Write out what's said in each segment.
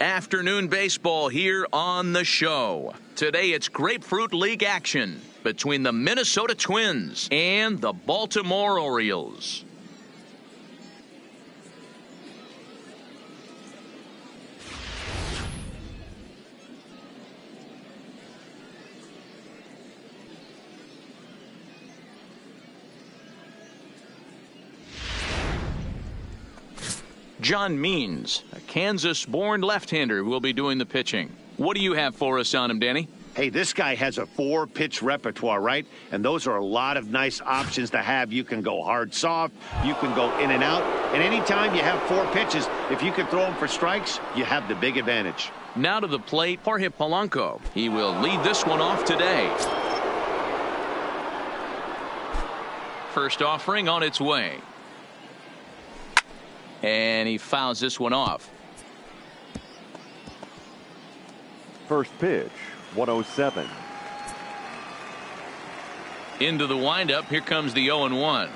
Afternoon baseball here on the show. Today it's Grapefruit League action between the Minnesota Twins and the Baltimore Orioles. John Means, a Kansas-born left-hander, will be doing the pitching. What do you have for us on him, Danny? Hey, this guy has a 4-pitch repertoire, right? And those are a lot of nice options to have. You can go hard, soft. You can go in and out. And anytime you have 4 pitches, if you can throw them for strikes, you have the big advantage. Now to the plate, Jorge Polanco. He will lead this one off today. First offering on its way. And he fouls this one off. First pitch, 107. Into the windup. Here comes the 0-1.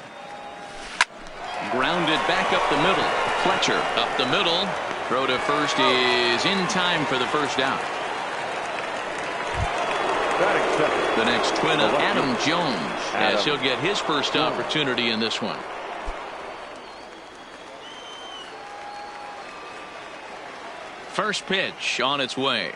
Grounded back up the middle. Fletcher up the middle. Throw to first is in time for the first out. The next twin of Adam Jones, as he'll get his first opportunity in this one. First pitch on its way.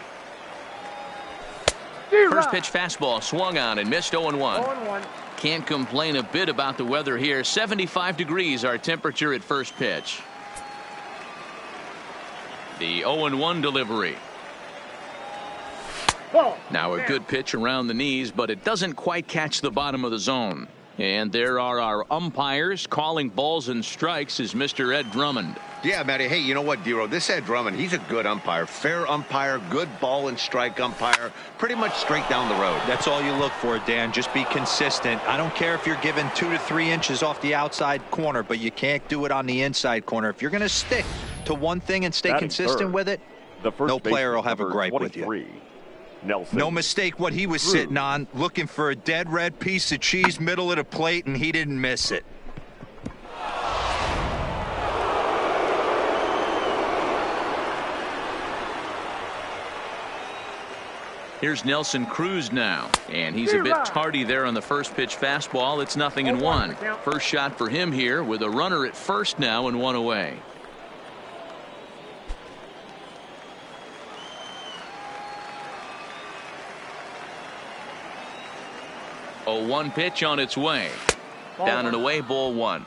First pitch fastball swung on and missed. 0-1. Can't complain a bit about the weather here. 75 degrees our temperature at first pitch. The 0-1 delivery. Now a good pitch around the knees, but it doesn't quite catch the bottom of the zone. And there are our umpires calling balls and strikes is Mr. Ed Drummond. Yeah, Matty. Hey, you know what, Dero? This Ed Drummond, he's a good umpire. Fair umpire, good ball and strike umpire. Pretty much straight down the road. That's all you look for, Dan. Just be consistent. I don't care if you're given 2 to 3 inches off the outside corner, but you can't do it on the inside corner. If you're going to stick to one thing and stay consistent with it, no player will have a gripe with you. Nelson. No mistake what he was sitting on, looking for a dead red piece of cheese middle of the plate, and he didn't miss it. Here's Nelson Cruz now, and he's a bit tardy there on the first pitch fastball. It's 0-1. First shot for him here with a runner at first now and 1 away. A 1 pitch on its way. Down and away, ball 1.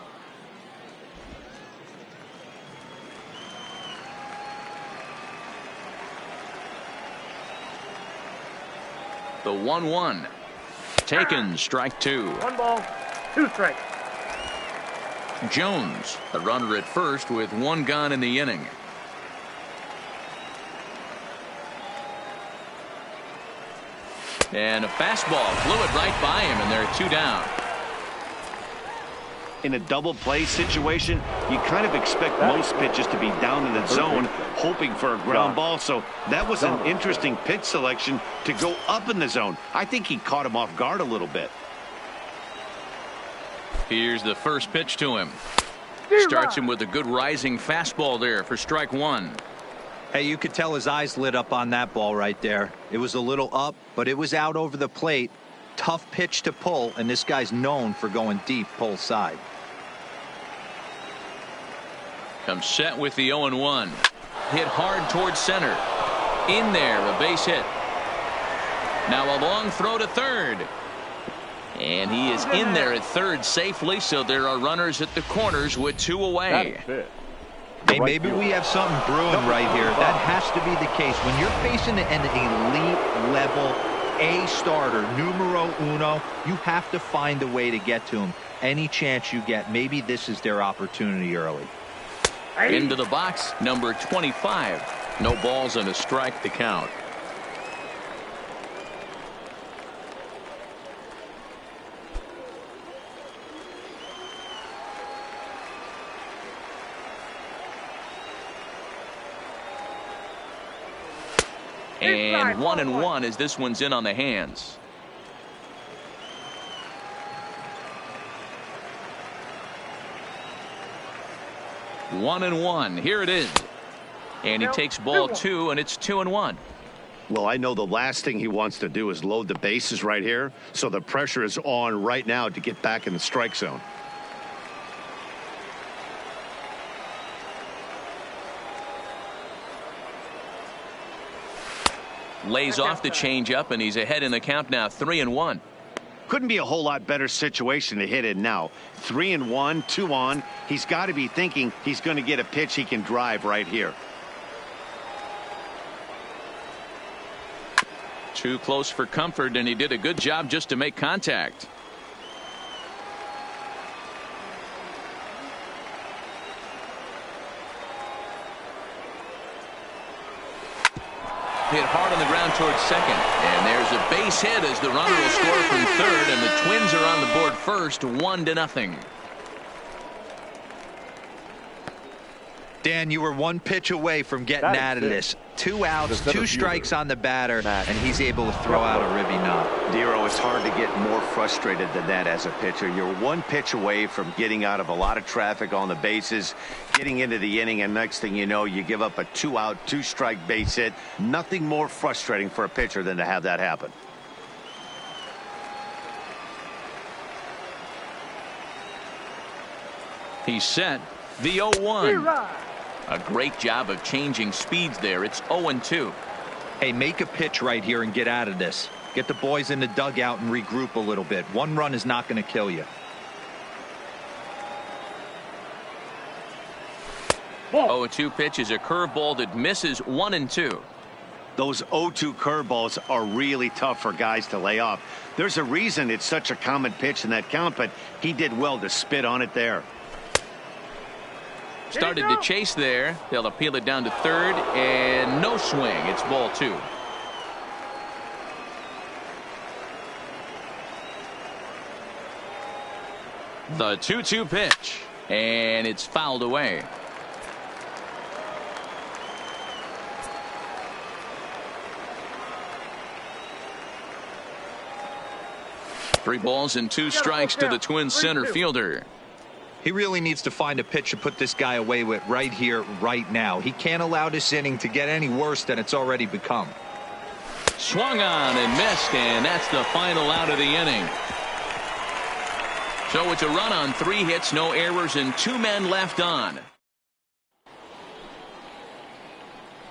The 1-1. Taken, strike 2. 1 ball, 2 strikes. Jones, a runner at first with 1 gone in the inning. And a fastball flew it right by him, and there are 2 down. In a double play situation, you kind of expect most pitches to be down in the zone, hoping for a ground ball. So that was an interesting pitch selection to go up in the zone. I think he caught him off guard a little bit. Here's the first pitch to him. Starts him with a good rising fastball there for strike 1. Hey, you could tell his eyes lit up on that ball right there. It was a little up, but it was out over the plate. Tough pitch to pull, and this guy's known for going deep pull side. Comes set with the 0-1. Hit hard towards center. In there, a base hit. Now a long throw to third. And he is in there at third safely, so there are runners at the corners with 2 away. Hey, maybe we have something brewing right here. That has to be the case. When you're facing an elite level A starter, numero uno, you have to find a way to get to him. Any chance you get, maybe this is their opportunity early. Into the box, number 25. No balls and a strike to count. And 1-1 as this one's in on the hands. One and one. Here it is. And he takes ball 2, and it's 2-1. Well, I know the last thing he wants to do is load the bases right here, so the pressure is on right now to get back in the strike zone. Lays off the changeup, and he's ahead in the count now, 3-1. Couldn't be a whole lot better situation to hit in now. 3-1, 2 on. He's got to be thinking he's going to get a pitch he can drive right here. Too close for comfort, and he did a good job just to make contact. Hit hard on the ground towards second, and there's a base hit as the runner will score from third, and the Twins are on the board first, 1-0. Dan, you were one pitch away from getting out of this. 2 outs, 2 strikes on the batter, and he's able to throw out a ribby knob. Dero, it's hard to get more frustrated than that as a pitcher. You're 1 pitch away from getting out of a lot of traffic on the bases, getting into the inning, and next thing you know, you give up a 2-out, 2-strike base hit. Nothing more frustrating for a pitcher than to have that happen. He's set. The 0-1. A great job of changing speeds there. It's 0-2. Hey, make a pitch right here and get out of this. Get the boys in the dugout and regroup a little bit. 1 run is not going to kill you. 0-2 pitch is a curveball that misses, 1-2. Those 0-2 curveballs are really tough for guys to lay off. There's a reason it's such a common pitch in that count, but he did well to spit on it there. Started to chase there. They'll appeal it down to third, and no swing. It's ball 2. The 2-2 pitch, and it's fouled away. Three balls and 2 strikes to the Twins center fielder. He really needs to find a pitch to put this guy away with right here, right now. He can't allow this inning to get any worse than it's already become. Swung on and missed, and that's the final out of the inning. So it's a run on 3 hits, no errors, and 2 men left on.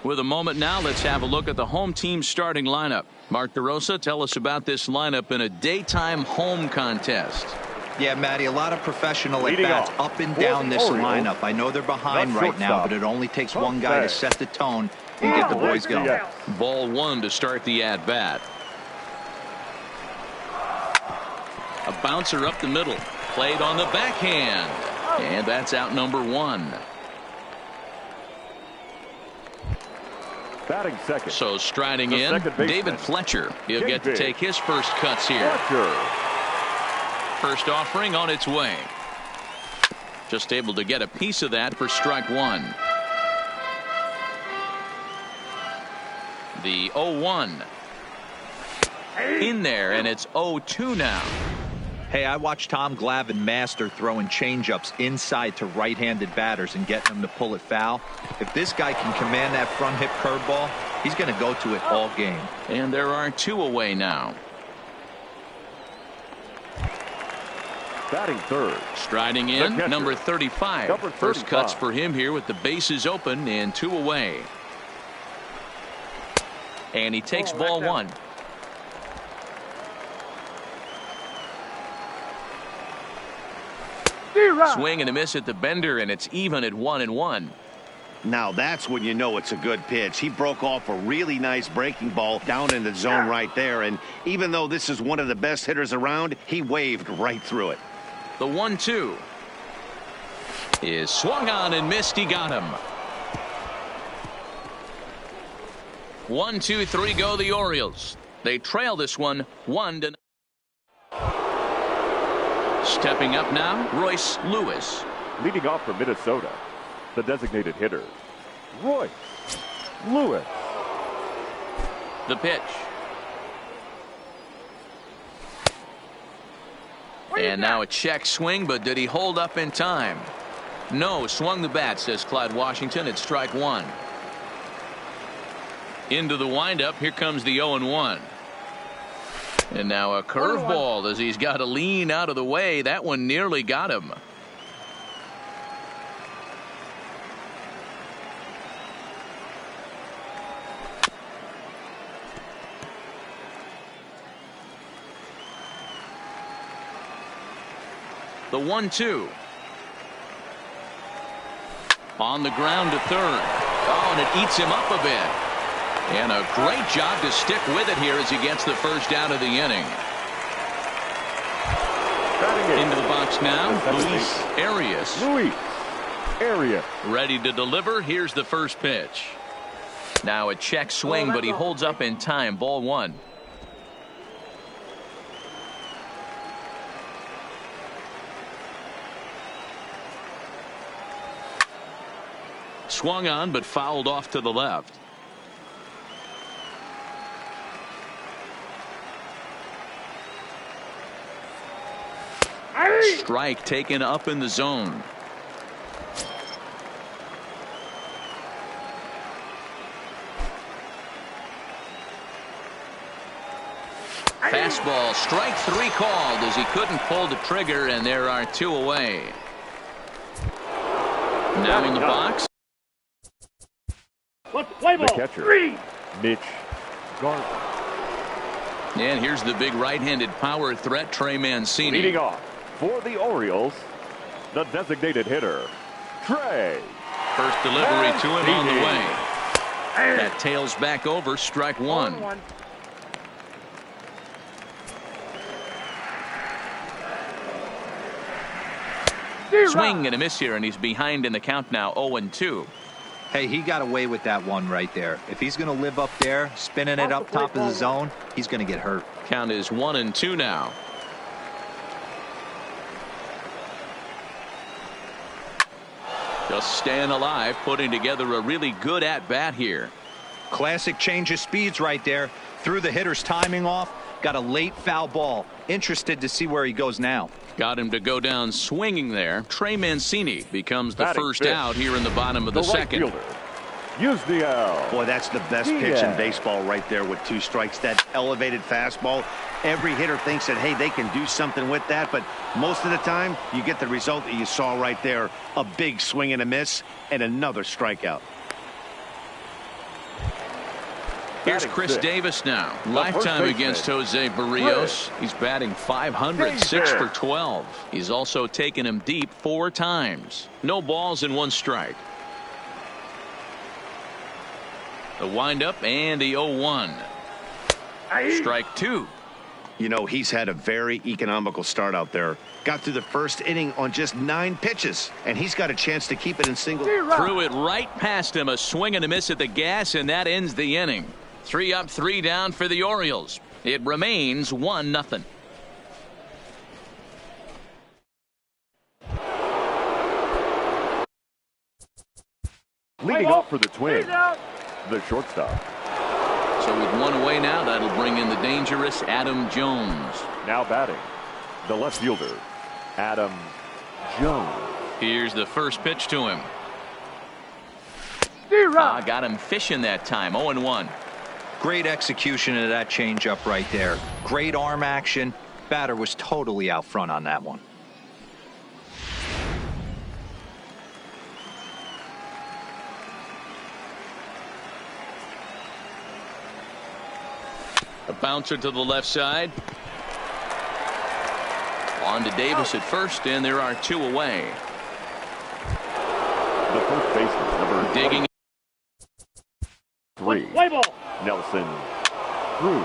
With a moment now, let's have a look at the home team starting lineup. Mark DeRosa, tell us about this lineup in a daytime home contest. Yeah, Matty, a lot of professional at-bats up and down this lineup. I know they're behind right now, but it only takes one guy to set the tone and get the boys going. Ball 1 to start the at-bat. A bouncer up the middle. Played on the backhand. And that's out number 1. Batting second. So striding in, David Fletcher. He'll get to take his first cuts here. First offering on its way. Just able to get a piece of that for strike 1. The 0-1. In there, and it's 0-2 now. Hey, I watched Tom Glavine master throwing changeups inside to right-handed batters and getting them to pull it foul. If this guy can command that front hip curveball, he's going to go to it all game. And there are 2 away now. Batting third. Striding in, number 35. First cuts for him here with the bases open and 2 away. And he takes ball 1. Swing and a miss at the bender, and it's even at 1-1. Now that's when you know it's a good pitch. He broke off a really nice breaking ball down in the zone right there, and even though this is one of the best hitters around, he waved right through it. The 1-2 is swung on and missed. He got him. 1, 2, 3 go the Orioles. They trail this one 1-0. Stepping up now, Royce Lewis. Leading off for Minnesota, the designated hitter, Royce Lewis. The pitch. And now a check swing, but did he hold up in time? No, swung the bat, says Clyde Washington. It's strike 1. Into the windup. Here comes the 0-1. And now a curveball as he's got to lean out of the way. That one nearly got him. The 1-2. On the ground to third. Oh, and it eats him up a bit. And a great job to stick with it here as he gets the first out of the inning. Into the box now, Luis Arias. Ready to deliver. Here's the first pitch. Now a check swing, but he holds up in time. Ball 1. Swung on, but fouled off to the left. Strike taken up in the zone. Fastball, strike 3 called as he couldn't pull the trigger, and there are 2 away. Now in the box. The catcher, Mitch Garver. And here's the big right-handed power threat, Trey Mancini. Leading off for the Orioles, the designated hitter, Trey. First delivery to him on the way. That tails back over, strike 1. Swing and a miss here, and he's behind in the count now, 0-2. Hey, he got away with that one right there. If he's going to live up there, spinning it up top of the zone, he's going to get hurt. Count is 1-2 now. Just staying alive, putting together a really good at-bat here. Classic change of speeds right there. Threw the hitter's timing off. Got a late foul ball. Interested to see where he goes now. Got him to go down swinging there. Trey Mancini becomes the Batting first fifth. out here in the bottom of the Right second. fielder, Yusniel. Boy, that's the best pitch in baseball right there with 2 strikes. That elevated fastball. Every hitter thinks that, hey, they can do something with that, but most of the time you get the result that you saw right there. A big swing and a miss and another strikeout. Here's Chris Davis now. Lifetime against Jose Barrios. He's batting .500, 6 for 12. He's also taken him deep 4 times. No balls and 1 strike. The windup and the 0-1. Strike 2. You know, he's had a very economical start out there. Got through the first inning on just 9 pitches, and he's got a chance to keep it in single. Threw it right past him. A swing and a miss at the gas, and that ends the inning. 3 up, 3 down for the Orioles. It remains 1-0. Leading off for the Twins, the shortstop. So with 1 away now, that'll bring in the dangerous Adam Jones. Now batting, the left fielder, Adam Jones. Here's the first pitch to him. Got him fishing that time. 0-1. Great execution of that changeup right there. Great arm action. Batter was totally out front on that one. A bouncer to the left side. On to Davis at first, and there are 2 away. The first baseman, number Digging. 3, Nelson Cruz.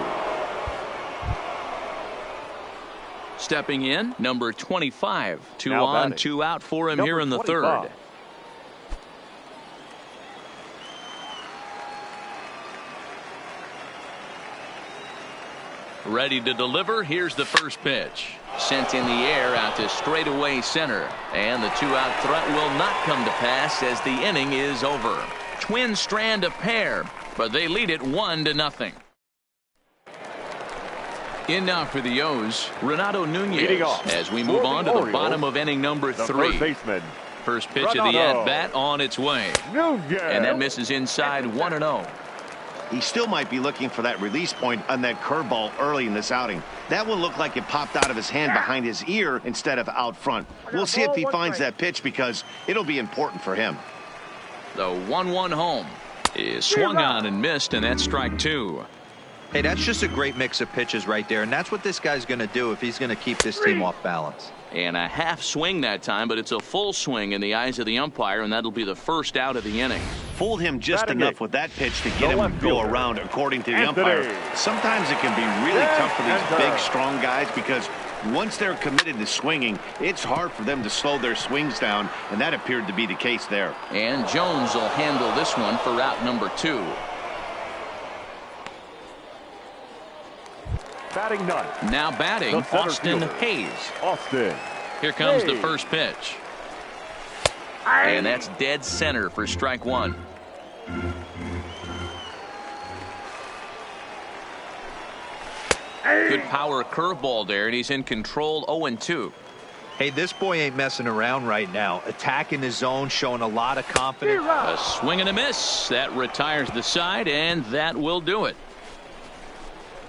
Stepping in, number 25. 2 Now on, batting, 2 out for him number here in the 25. third. Ready to deliver. Here's the first pitch. Sent in the air out to straightaway center. And the 2-out threat will not come to pass as the inning is over. Twins strand a pair, but they lead it 1-0. In now for the O's, Renato Nunez, as we move on to the bottom of inning number 3. First baseman, First pitch of the at-bat on its way. Nunez. And that misses inside 1-0. he still might be looking for that release point on that curveball early in this outing. That one looked like it popped out of his hand behind his ear instead of out front. We'll see if he finds that pitch because it'll be important for him. The 1-1 home is swung on and missed, and that's strike 2. Hey, that's just a great mix of pitches right there, and that's what this guy's going to do if he's going to keep this team off balance. And a half swing that time, but it's a full swing in the eyes of the umpire, and that'll be the first out of the inning. Fooled him just enough with that pitch to get him to go around, according to the umpire. Sometimes it can be really tough for these big, strong guys because once they're committed to swinging, it's hard for them to slow their swings down, and that appeared to be the case there. And Jones will handle this one for out number 2. Batting ninth. Now batting, Austin Hayes. Austin. Here comes the first pitch. And that's dead center for strike 1. Good power curveball there, and he's in control 0-2. Hey, this boy ain't messing around right now. Attacking his zone, showing a lot of confidence. A swing and a miss. That retires the side, and that will do it.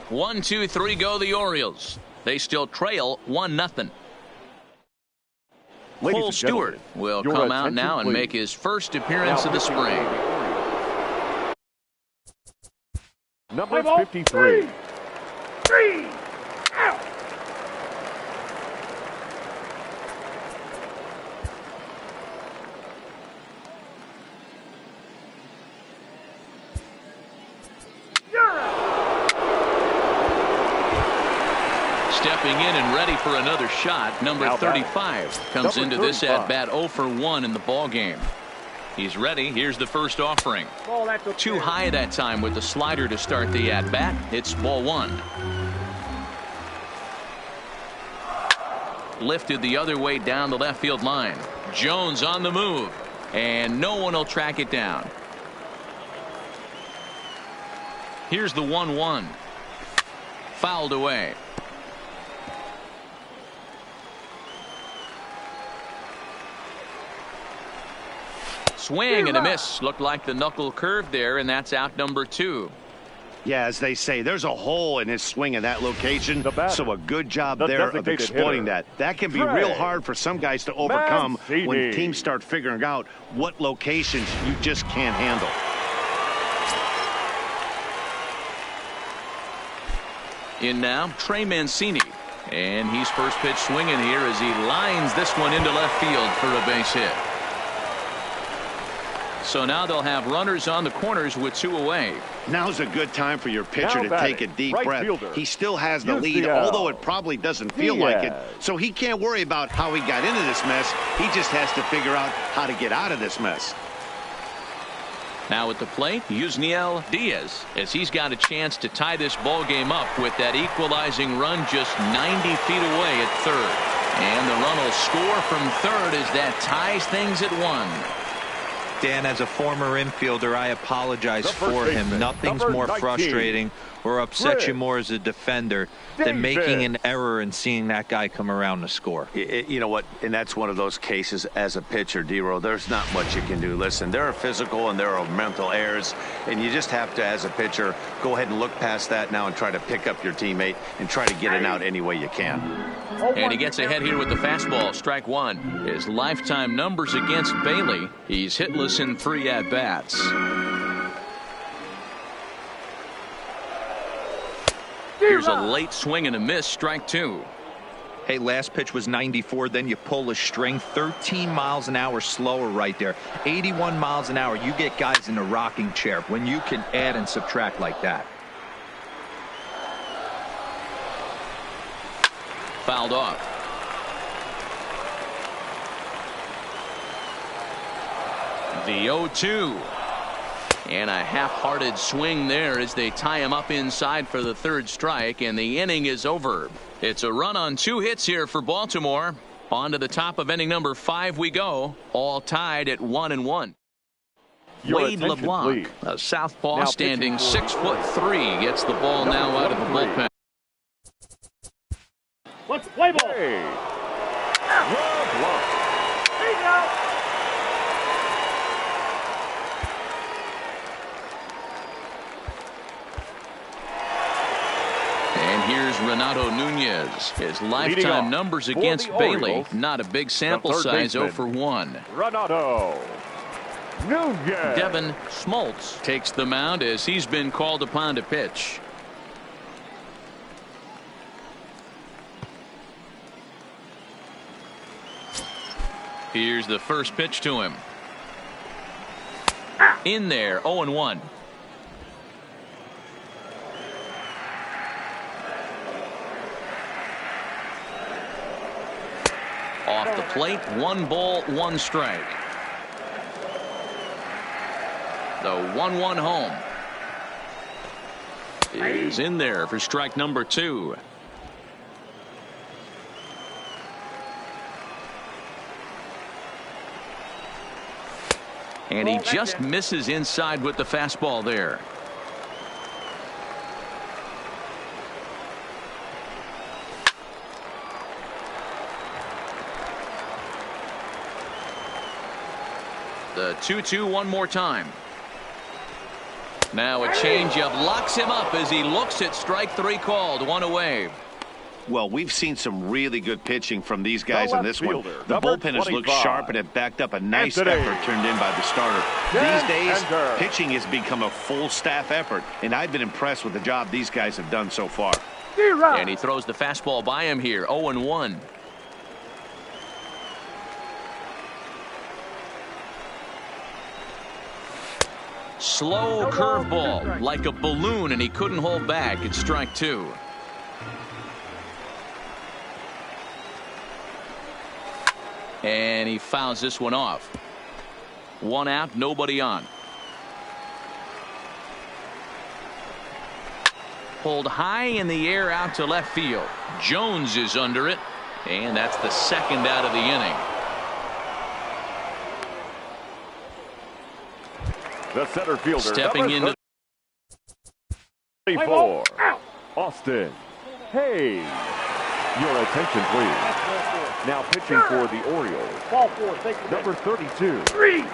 1, 2, 3 go the Orioles. They still trail 1-0. Cole Stewart will come out now and make his first appearance of the spring. Number 53. Out. Stepping in and ready for another shot, number 35 comes into this at-bat 0 for 1 in the ball game. He's ready. Here's the first offering. Too high that time with the slider to start the at-bat. It's ball 1. Lifted the other way down the left field line. Jones on the move, and no one will track it down. Here's the 1-1. Fouled away. Swing and a miss. Looked like the knuckle curve there, and that's out number 2. Yeah, as they say, there's a hole in his swing in that location, so a good job there of exploiting that. That can be real hard for some guys to overcome when teams start figuring out what locations you just can't handle. In now, Trey Mancini. And he's first pitch swinging here as he lines this one into left field for a base hit. So now they'll have runners on the corners with 2 away. Now's a good time for your pitcher to take a deep breath. He still has the lead, although it probably doesn't feel like it. So he can't worry about how he got into this mess. He just has to figure out how to get out of this mess. Now at the plate, Yusniel Diaz, as he's got a chance to tie this ball game up with that equalizing run just 90 feet away at third. And the run will score from third as that ties things at 1. Dan, as a former infielder, I apologize for him. Nothing's more frustrating or upsets you more as a defender than making an error and seeing that guy come around to score. You know what? And that's one of those cases as a pitcher, D-Row. There's not much you can do. Listen, there are physical and there are mental errors, and you just have to, as a pitcher, go ahead and look past that now and try to pick up your teammate and try to get it out any way you can. And he gets ahead here with the fastball. Strike 1. His lifetime numbers against Bailey. He's hitless in 3 at-bats. Here's a late swing and a miss. Strike 2. Hey, last pitch was 94. Then you pull a string 13 miles an hour slower right there. 81 miles an hour. You get guys in a rocking chair when you can add and subtract like that. Fouled off. The 0-2. And a half-hearted swing there as they tie him up inside for the 3rd strike, and the inning is over. It's a run on 2 hits here for Baltimore. On to the top of inning number 5 we go, all tied at 1-1. Wade LeBlanc, a southpaw standing 6'3", gets the ball now out of the bullpen. Let's play ball. LeBlanc. There you go. is Renato Nunez. His lifetime numbers against Bailey. Orioles, Not a big sample size, 0 for 1. Renato Nunez. Devin Smoltz takes the mound as he's been called upon to pitch. Here's the first pitch to him. In there, 0-1. Off the plate, 1 ball, 1 strike. The 1-1 home is in there for strike number 2. And he just misses inside with the fastball there. The 2-2 one more time. Now a changeup locks him up as he looks at strike 3 called. 1 away. Well, we've seen some really good pitching from these guys in this one. fielder, The number bullpen has looked 25. sharp and it backed up a nice Anthony. effort turned in by the starter. Dan These days, Ender. pitching has become a full staff effort, and I've been impressed with the job these guys have done so far. And he throws the fastball by him here. 0-1. Slow curveball like a balloon, and he couldn't hold back. It's strike 2. And he fouls this one off. 1 out, nobody on. Pulled high in the air out to left field. Jones is under it, and that's the 2nd out of the inning. The center fielder. Stepping into 34. Austin Hayes. Your attention, please. Now pitching for the Orioles. Ball 4. Take the Number 32. 3.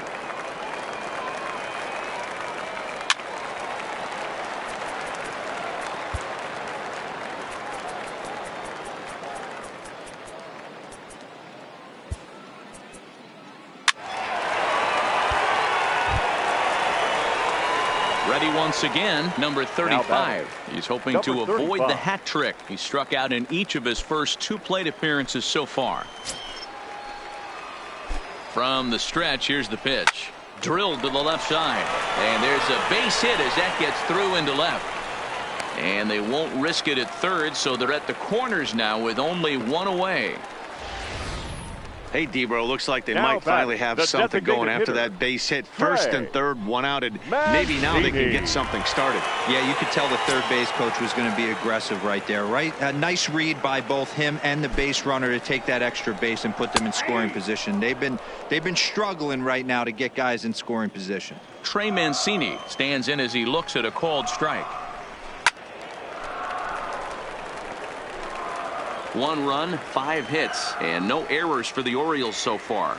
ready once again, number 35. He's hoping to Number avoid 35. the hat trick. He struck out in each of his first 2 plate appearances so far. From the stretch, here's the pitch. Drilled to the left side. And there's a base hit as that gets through into left. And they won't risk it at third, so they're at the corners now with only 1 away. Hey, Debro, looks like they Now might finally back, have the something going designated after hitter. that base hit. First Trey and third, 1 out, and maybe now they can Mancini. get something started. Yeah, you could tell the third base coach was going to be aggressive right there, right? A nice read by both him and the base runner to take that extra base and put them in scoring position. They've been struggling right now to get guys in scoring position. Trey Mancini stands in as he looks at a called strike. 1 run, 5 hits, and no errors for the Orioles so far.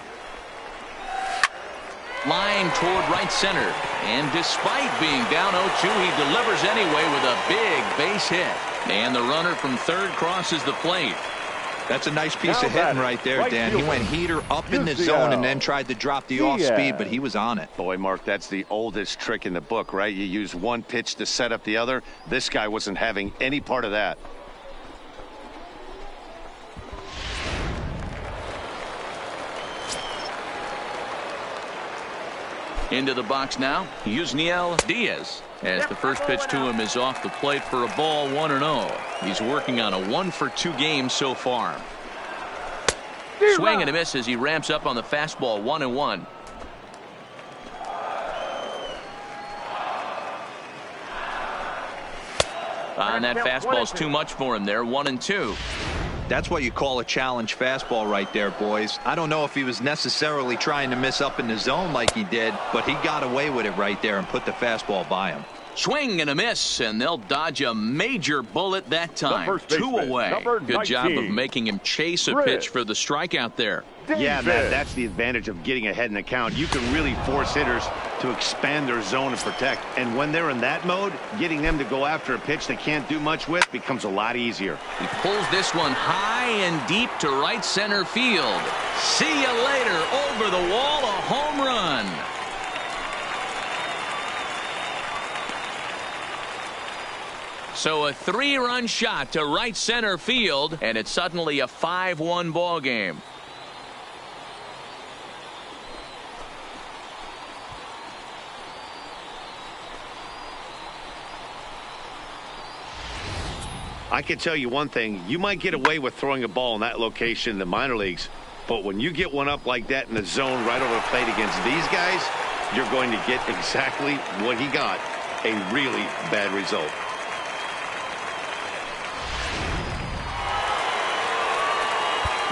Line toward right center, and despite being down 0-2, he delivers anyway with a big base hit. And the runner from third crosses the plate. That's a nice piece Now of hitting batting, right there, right Dan. He fielder, went heater up in the UCL. zone and then tried to drop the off Diaz. speed, but he was on it. Boy, Mark, that's the oldest trick in the book, right? You use one pitch to set up the other. This guy wasn't having any part of that. Into the box now, Yusniel Diaz, as the first pitch to him is off the plate for a ball, 1-0. He's working on a 1-for-2 game so far. Swing and a miss as he ramps up on the fastball, 1-1. And that fastball's too much for him there, 1-2. That's what you call a challenge fastball right there, boys. I don't know if he was necessarily trying to miss up in the zone like he did, but he got away with it right there and put the fastball by him. Swing and a miss, and they'll dodge a major bullet that time. 2 away. Good job of making him chase a pitch for the strikeout there. Yeah, Matt, that's the advantage of getting ahead in the count. You can really force hitters to expand their zone and protect. And when they're in that mode, getting them to go after a pitch they can't do much with becomes a lot easier. He pulls this one high and deep to right center field. See you later. Over the wall, a home run. So a 3-run shot to right center field, and it's suddenly a 5-1 ball game. I can tell you one thing. You might get away with throwing a ball in that location in the minor leagues, but when you get one up like that in the zone right over the plate against these guys, you're going to get exactly what he got, a really bad result.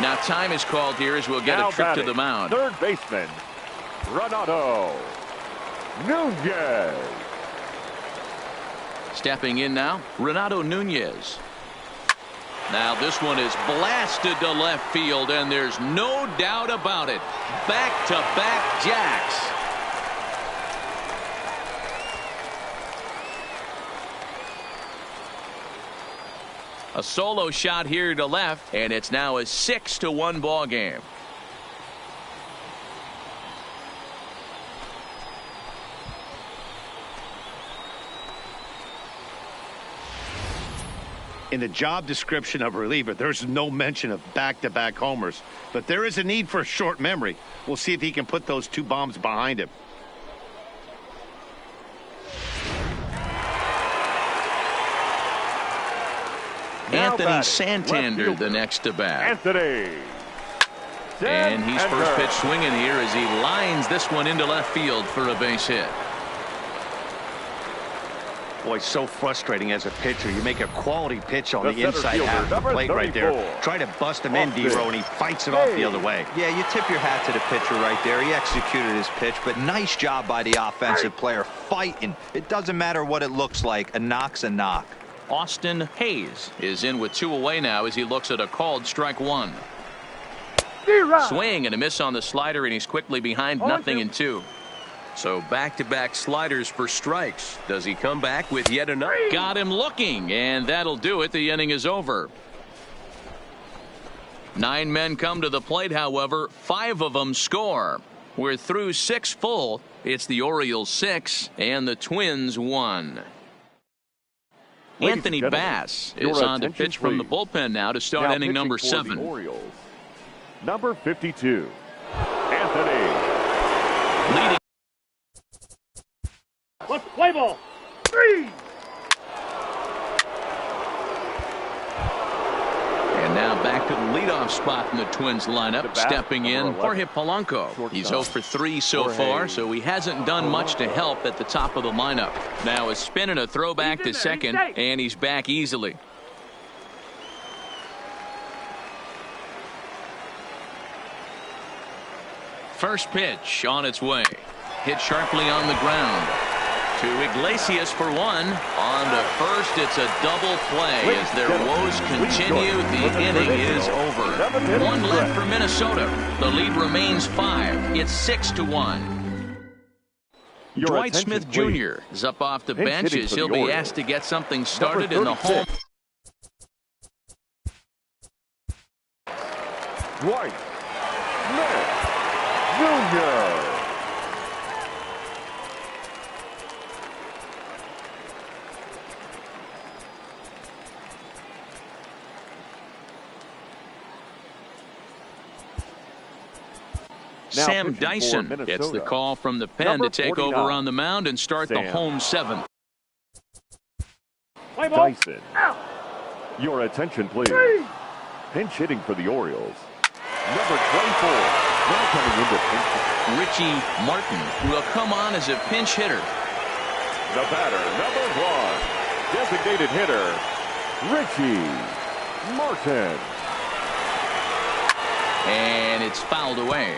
Now time is called here as we'll get a trip to the mound. Third baseman, Renato Nunez. Stepping in now, Renato Nunez. Now this one is blasted to left field, and there's no doubt about it. Back-to-back jacks. A solo shot here to left, and it's now a 6-1 ball game. In the job description of reliever, there's no mention of back-to-back homers, but there is a need for a short memory. We'll see if he can put those 2 bombs behind him. Anthony Santander the next to bat. Anthony. And he's first pitch swinging here as he lines this one into left field for a base hit. Boy, so frustrating as a pitcher. You make a quality pitch on the inside half of the plate right there. Try to bust him in, D-Row, and he fights it off the other way. Yeah, you tip your hat to the pitcher right there. He executed his pitch, but nice job by the offensive player fighting. It doesn't matter what it looks like. A knock's a knock. Austin Hayes is in with 2 away now as he looks at a called strike 1. Swing and a miss on the slider, and he's quickly behind 0-2. So back-to-back sliders for strikes. Does he come back with yet another? Got him looking, and that'll do it. The inning is over. 9 men come to the plate, however. 5 of them score. We're through 6 full. It's the Orioles 6 and the Twins 1. Anthony Bass is on to pitch from the bullpen now to start inning number 7. Orioles, number 52, Anthony. Leading. Let's play ball. 3. And now back to the leadoff spot in the Twins lineup. Stepping in, Jorge Polanco. He's 0 for 3 so far, so he hasn't done much to help at the top of the lineup. Now a spin and a throwback to second, and he's back easily. First pitch on its way. Hit sharply on the ground. To Iglesias for 1. On to first, it's a double play as their woes continue. The inning is over. 1 left for Minnesota. The lead remains 5. It's 6-1. Dwight Smith Jr. is up off the bench as he'll be asked to get something started in the home. Dwight Smith Jr. Sam Dyson gets the call from the pen to take over on the mound and start the home 7th. Dyson. Your attention, please. Pinch hitting for the Orioles. Number 24. Now coming into pinch. Richie Martin will come on as a pinch hitter. The batter, number 1. Designated hitter, Richie Martin. And it's fouled away.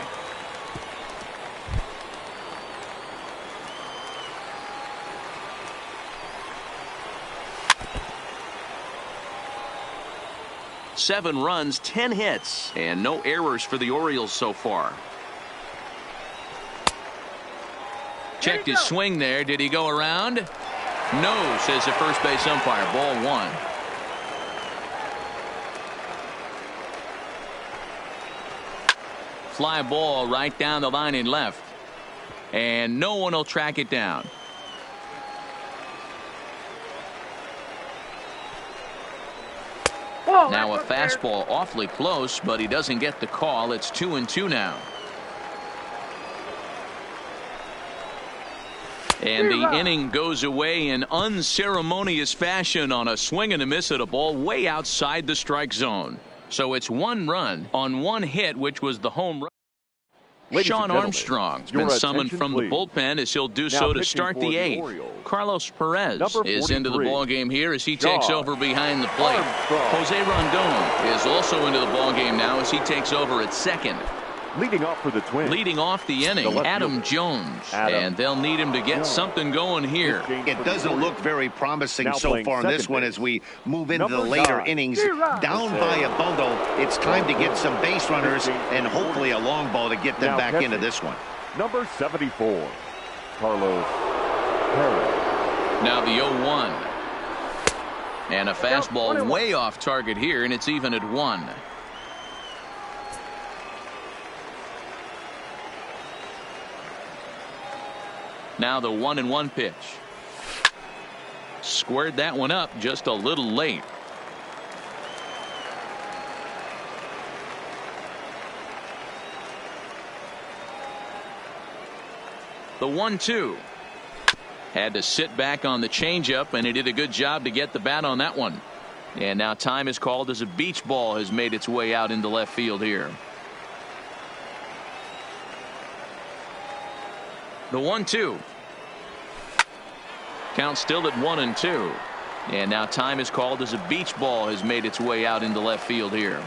7 runs, 10 hits, and no errors for the Orioles so far. Checked his swing there. Did he go around? No, says the first base umpire. Ball 1. Fly ball right down the line in left. And no one will track it down. Now a fastball awfully close, but he doesn't get the call. It's 2-2 now. And the inning goes away in unceremonious fashion on a swing and a miss at a ball way outside the strike zone. So it's 1 run on 1 hit, which was the home run. Sean Armstrong's been summoned from the bullpen as he'll do so to start the 8th. Carlos Perez is into the ballgame here as he takes over behind the plate. Jose Rondon is also into the ballgame now as he takes over at second. Leading off for the Twins. Leading off the inning, Adam Jones. And they'll need him to get something going here. It doesn't look very promising so far in this one as we move into the later innings. Down by a bundle, it's time to get some base runners and hopefully a long ball to get them back into this one. Number 74, Carlos Perez. Now the 0-1. And a fastball way off target here, and it's even at 1. Now the 1-1 pitch. Squared that one up just a little late. The 1-2. Had to sit back on the changeup, and he did a good job to get the bat on that one. And now time is called as a beach ball has made its way out into left field here. The 1-2. Count still at 1-2. And now time is called as a beach ball has made its way out into left field here.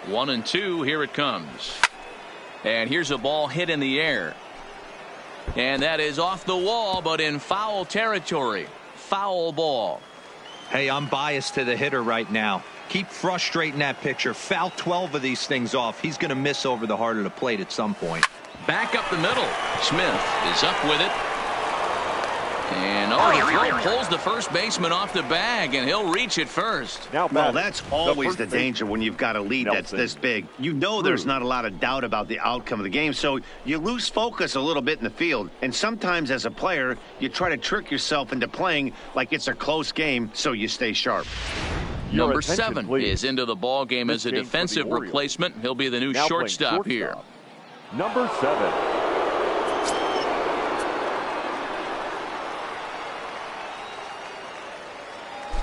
1-2. Here it comes. And here's a ball hit in the air. And that is off the wall, but in foul territory. Foul ball. Hey, I'm biased to the hitter right now. Keep frustrating that pitcher. Foul 12 of these things off. He's going to miss over the heart of the plate at some point. Back up the middle. Smith is up with it. And the throw pulls the first baseman off the bag, and he'll reach it first. Well, that's always the danger when you've got a lead that's this big. You know there's not a lot of doubt about the outcome of the game, so you lose focus a little bit in the field. And sometimes as a player, you try to trick yourself into playing like it's a close game so you stay sharp. Number 7 is into the ball game as a defensive replacement. He'll be the new shortstop here. Number 7.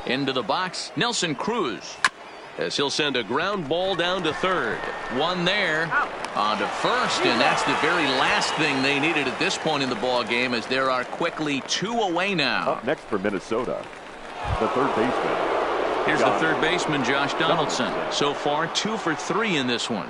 Into the box, Nelson Cruz, as he'll send a ground ball down to third. One there, on to first, and that's the very last thing they needed at this point in the ball game, as there are quickly 2 away now. Up next for Minnesota, the third baseman. Here's the third baseman, Josh Donaldson. So far, 2 for 3 in this one.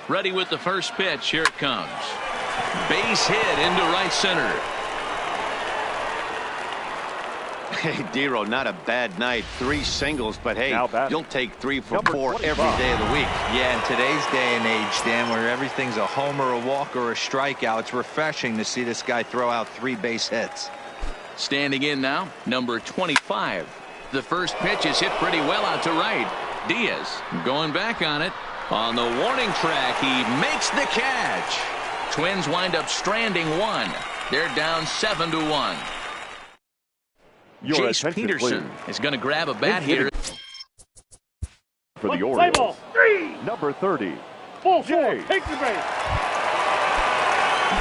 Ready with the first pitch. Here it comes. Base hit into right center. Hey, Dero, not a bad night. 3 singles, but hey, you'll take 3 for 4 every day of the week. Yeah, in today's day and age, Dan, where everything's a homer, a walk, or a strikeout, it's refreshing to see this guy throw out 3 base hits. Standing in now, number 25. The first pitch is hit pretty well out to right. Diaz going back on it. On the warning track, he makes the catch. Twins wind up stranding 1. They're down 7-1. Chase Peterson is going to grab a bat here. For the Orioles, number 30. Full force, take the base.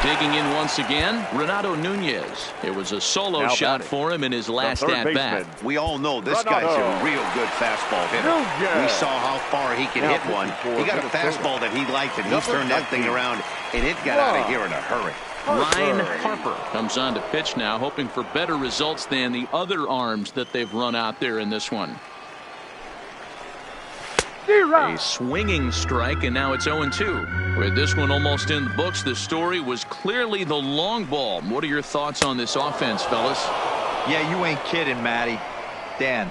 Digging in once again, Renato Nunez. It was a solo shot for him in his last at-bat. We all know this guy's a real good fastball hitter. We saw how far he can hit one. He got a fastball that he liked, and he's turned that thing around, and it got out of here in a hurry. Ryan Harper comes on to pitch now, hoping for better results than the other arms that they've run out there in this one. A swinging strike, and now it's 0-2. With this one almost in the books, the story was clearly the long ball. What are your thoughts on this offense, fellas? Yeah, you ain't kidding, Matty. Dan,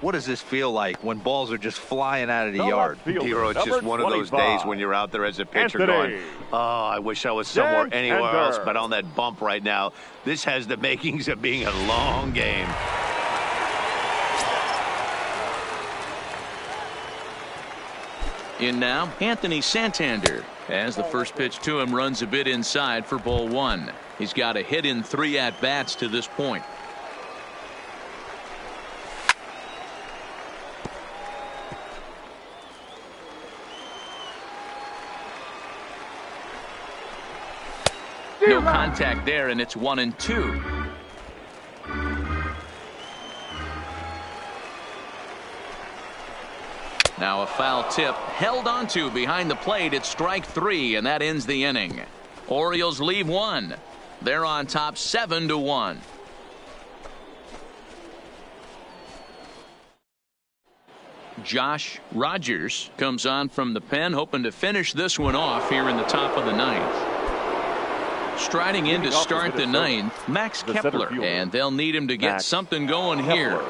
what does this feel like when balls are just flying out of the yard? Hero, it's just one of those days when you're out there as a pitcher going, oh, I wish I was somewhere anywhere else but on that bump right now. This has the makings of being a long game. In now, Anthony Santander, as the first pitch to him runs a bit inside for ball one. He's got a hit in 3 at-bats to this point. No contact there, and it's 1-2. Now a foul tip held onto behind the plate. It's strike 3, and that ends the inning. Orioles leave 1. They're on top 7-1. Josh Rogers comes on from the pen, hoping to finish this one off here in the top of the 9th. Striding in to start the 9th, Max Kepler, and they'll need him to get something going here.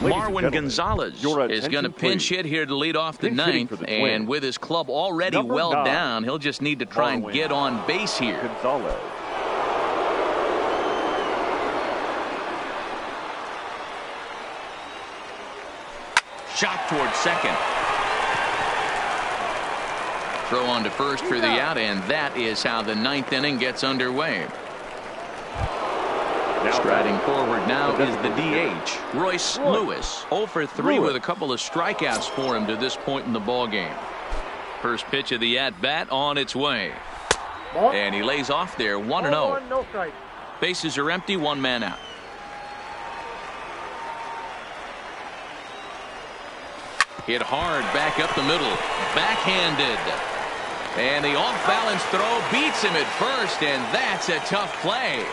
Marwin Gonzalez is going to pinch hit here to lead off the 9th, and with his club already well down, he'll just need to try and get on base here. Gonzalez. Shot towards second. Throw on to first for the out, and that is how the 9th inning gets underway. Striding forward now is the DH, Royce Lewis. 0 for 3 with a couple of strikeouts for him to this point in the ballgame. First pitch of the at-bat on its way. And he lays off there, 1-0. Bases are empty, 1 man out. Hit hard back up the middle. Backhanded. And the off-balance throw beats him at first, and that's a tough play.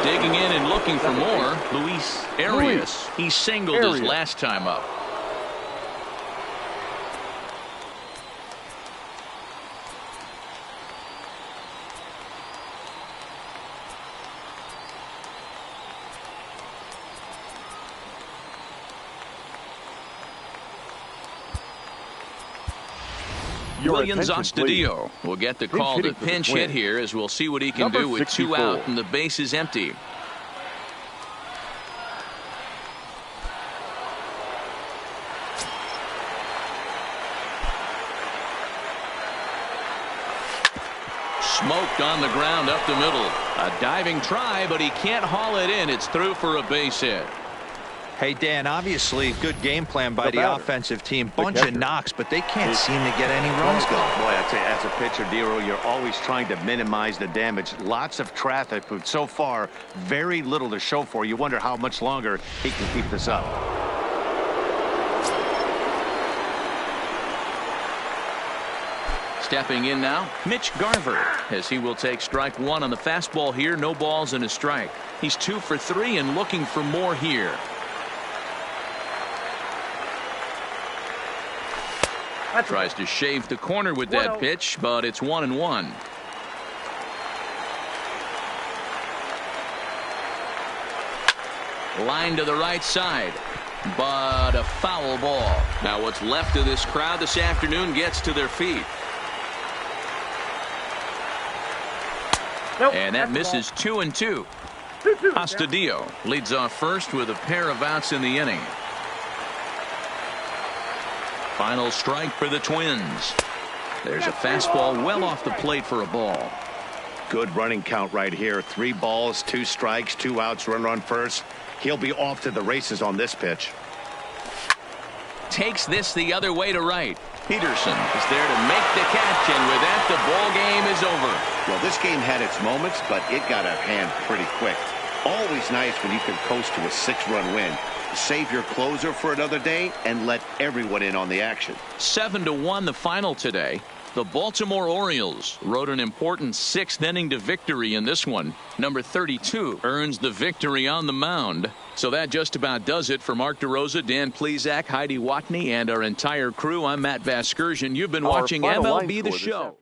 Digging in and looking for more, Luis Arias. He singled his last time up. Willians Astudillo will get the call to pinch hit here, as we'll see what he can do with 2 out and the base is empty. Smoked on the ground up the middle. A diving try, but he can't haul it in. It's through for a base hit. Hey, Dan, obviously good game plan by the offensive team. Bunch of knocks, but they can't seem to get any runs going. Boy, I'd say as a pitcher, Dero, you're always trying to minimize the damage. Lots of traffic, but so far, very little to show for. You wonder how much longer he can keep this up. Stepping in now, Mitch Garver, as he will take strike 1 on the fastball here. No balls and a strike. He's 2 for 3 and looking for more here. Tries to shave the corner with that pitch, but it's 1-1. Line to the right side, but a foul ball. Now what's left of this crowd this afternoon gets to their feet. And that misses 2-2. Astudillo leads off first with a pair of outs in the inning. Final strike for the Twins. There's a fastball well off the plate for a ball. Good running count right here. 3 balls, 2 strikes, 2 outs, runner on first. He'll be off to the races on this pitch. Takes this the other way to right. Peterson is there to make the catch, and with that, the ball game is over. Well, this game had its moments, but it got out of hand pretty quick. Always nice when you can coast to a 6-run win. save your closer for another day and let everyone in on the action. 7-1 the final today. The Baltimore Orioles rode an important 6th inning to victory in this one. Number 32 earns the victory on the mound. So that just about does it for Mark DeRosa, Dan Plesac, Heidi Watney, and our entire crew. I'm Matt Vasgersian. You've been watching MLB The Show.